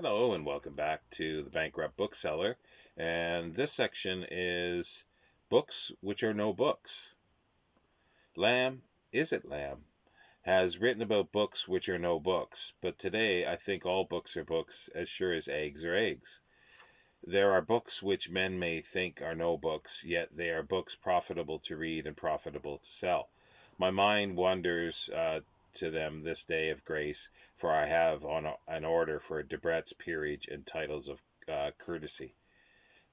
Hello and welcome back to the Bankrupt Bookseller. And this section is books which are no books. Lamb, is it Lamb, has written about books which are no books, but today I think all books are books as sure as eggs are eggs. There are books which men may think are no books, yet they are books profitable to read and profitable to sell. My mind wanders to them this day of grace, for I have on an order for Debrett's peerage and titles of courtesy.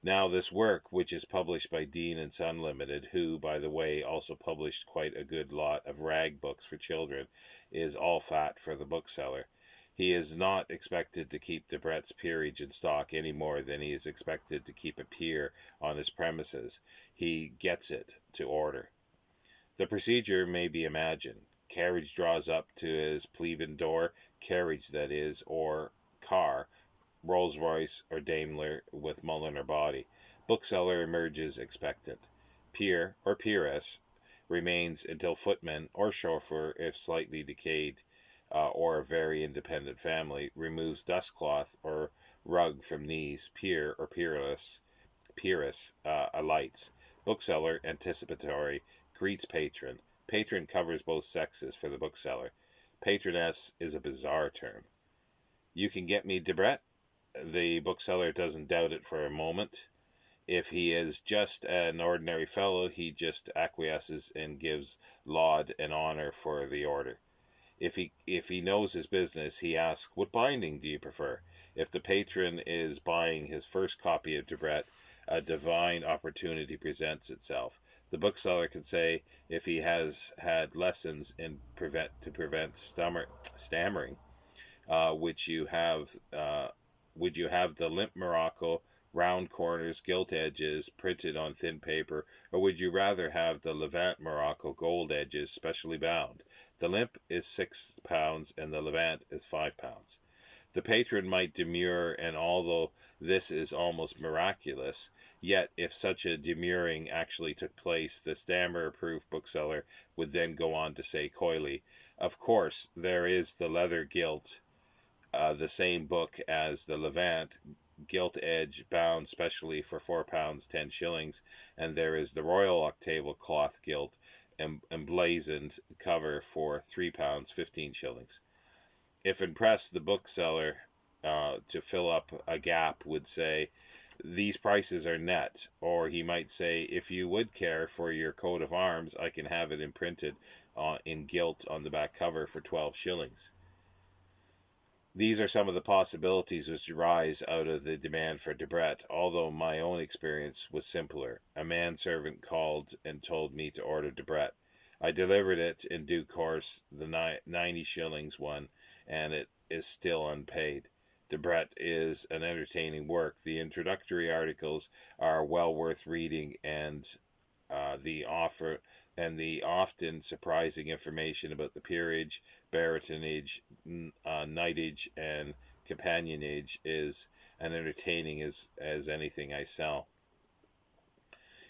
Now this work, which is published by Dean and Son Limited, who, by the way, also published quite a good lot of rag books for children, is all fat for the bookseller. He is not expected to keep Debrett's peerage in stock any more than he is expected to keep a peer on his premises. He gets it to order. The procedure may be imagined. Carriage draws up to his plebeian door, carriage that is, or car, Rolls-Royce or Daimler with Mulliner body. Bookseller emerges expectant. Peer or peeress remains until footman or chauffeur, if slightly decayed, or a very independent family, removes dustcloth or rug from knees. Peer or peeress alights. Bookseller anticipatory greets patron. Patron covers both sexes for the bookseller. Patroness is a bizarre term. You can get me Debrett? The bookseller doesn't doubt it for a moment. If he is just an ordinary fellow, he just acquiesces and gives laud and honor for the order. If he knows his business, he asks, "What binding do you prefer?" If the patron is buying his first copy of Debrett, a divine opportunity presents itself. The bookseller can say, if he has had lessons in to prevent stammering, would you have the limp morocco, round corners, gilt edges, printed on thin paper, or would you rather have the Levant morocco, gold edges, specially bound? The limp is £6 and the Levant is £5. The patron might demur, and although this is almost miraculous, yet if such a demurring actually took place, the stammer-proof bookseller would then go on to say coyly, "Of course, there is the leather gilt, the same book as the Levant, gilt edge, bound specially for £4 10 shillings, and there is the Royal Octavo cloth gilt, emblazoned cover for £3 15 shillings." If impressed, the bookseller, to fill up a gap, would say, "These prices are net," or he might say, "If you would care for your coat of arms, I can have it imprinted in gilt on the back cover for 12 shillings. These are some of the possibilities which arise out of the demand for Debrett, although my own experience was simpler. A manservant called and told me to order Debrett. I delivered it in due course, the 90 shillings one, and it is still unpaid. Debrett is an entertaining work. The introductory articles are well worth reading, and the often surprising information about the peerage, baronetage, knightage, and companionage is as entertaining as anything I sell.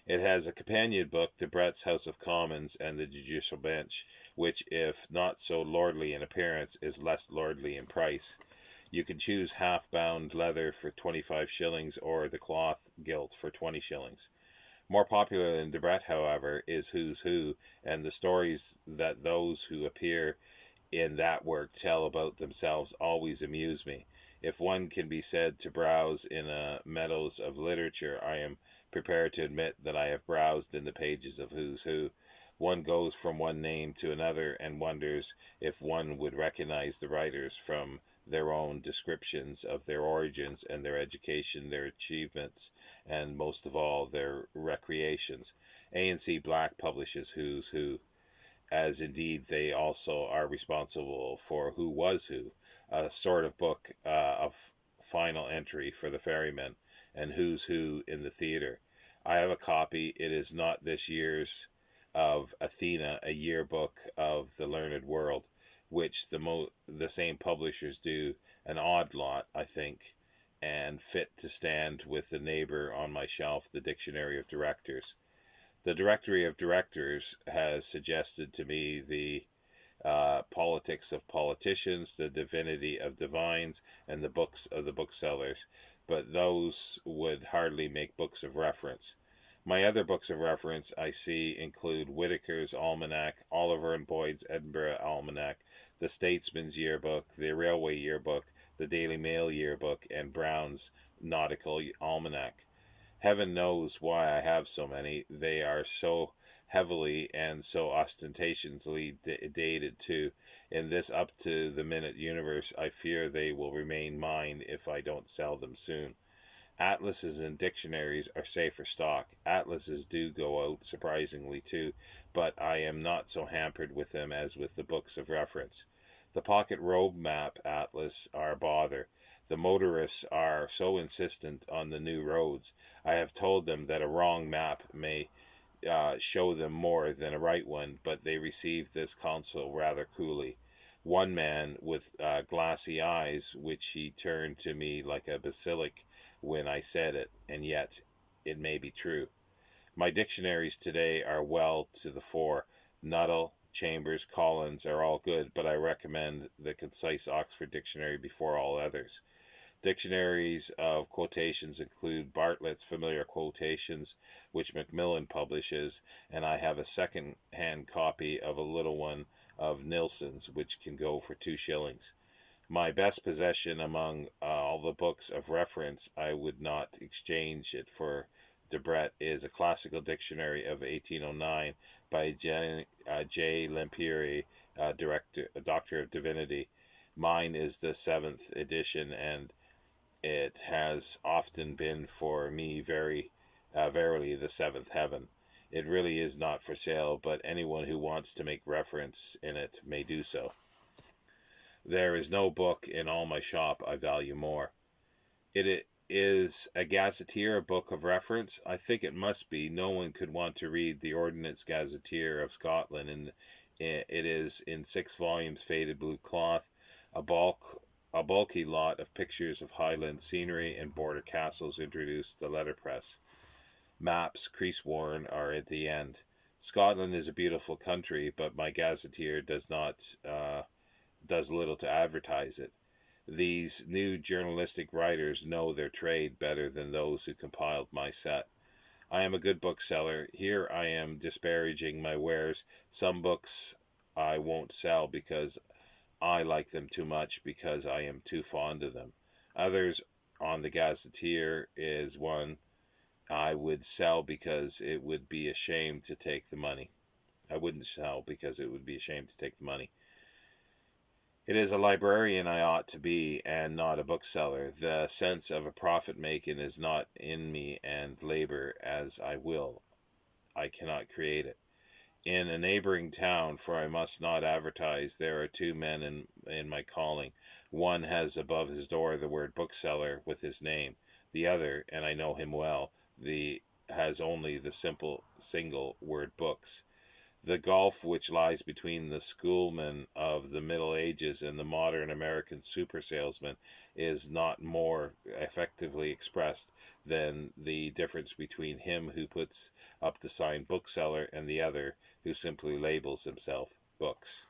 It has a companion book, Debrett's House of Commons and the Judicial Bench, which, if not so lordly in appearance, is less lordly in price. You can choose half-bound leather for 25 shillings or the cloth gilt for 20 shillings. More popular than Debrett, however, is Who's Who, and the stories that those who appear in that work tell about themselves always amuse me. If one can be said to browse in a meadows of literature, I am prepared to admit that I have browsed in the pages of Who's Who. One goes from one name to another and wonders if one would recognize the writers from their own descriptions of their origins and their education, their achievements, and most of all, their recreations. A&C Black publishes Who's Who, as indeed they also are responsible for Who Was Who, a sort of book of final entry for the ferryman, and Who's Who in the theatre. I have a copy. It is not this year's of Athena, a yearbook of the learned world, which the same publishers do, an odd lot, I think, and fit to stand with the neighbor on my shelf, the Dictionary of Directors. The Directory of Directors has suggested to me the politics of politicians, the divinity of divines, and the books of the booksellers, but those would hardly make books of reference. My other books of reference I see include Whitaker's Almanac, Oliver and Boyd's Edinburgh Almanac, the Statesman's Yearbook, the Railway Yearbook, the Daily Mail Yearbook, and Brown's Nautical Almanac. Heaven knows why I have so many. They are so heavily and so ostentatiously dated too. In this up to the minute universe, I fear they will remain mine if I don't sell them soon. Atlases and dictionaries are safer stock. Atlases do go out surprisingly too, but I am not so hampered with them as with the books of reference. The pocket road map atlas are a bother. The motorists are so insistent on the new roads. I have told them that a wrong map may show them more than a right one, but they receive this counsel rather coolly. One man with glassy eyes, which he turned to me like a basilisk when I said it, and yet it may be true. My dictionaries today are well to the fore. Nuttall, Chambers, Collins are all good, but I recommend the concise Oxford Dictionary before all others. Dictionaries of quotations include Bartlett's Familiar Quotations, which Macmillan publishes, and I have a second-hand copy of a little one of Nilsson's, which can go for 2 shillings. My best possession among all the books of reference, I would not exchange it for Debrett, is a classical dictionary of 1809 by J. Lempriere, Doctor of Divinity. Mine is the 7th edition, and it has often been for me verily the 7th heaven. It really is not for sale, but anyone who wants to make reference in it may do so. There is no book in all my shop I value more. It is a gazetteer a book of reference? I think it must be. No one could want to read the Ordnance Gazetteer of Scotland, and it is in 6 volumes, faded blue cloth, a bulky lot of pictures of Highland scenery and border castles introduced the letterpress. Maps, crease-worn, are at the end. Scotland is a beautiful country, but my gazetteer does little to advertise it. These new journalistic writers know their trade better than those who compiled my set. I am a good bookseller. Here I am disparaging my wares. Some books I won't sell because I like them too much, because I am too fond of them. Others on the gazetteer is one I would sell because it would be a shame to take the money. I wouldn't sell because it would be a shame to take the money. It is a librarian I ought to be, and not a bookseller. The sense of a profit-making is not in me, and labor as I will, I cannot create it. In a neighboring town, for I must not advertise, there are 2 men in my calling. One has above his door the word bookseller with his name. The other, and I know him well, has only the single word books. The gulf which lies between the schoolman of the Middle Ages and the modern American super salesman is not more effectively expressed than the difference between him who puts up the sign bookseller and the other who simply labels himself books.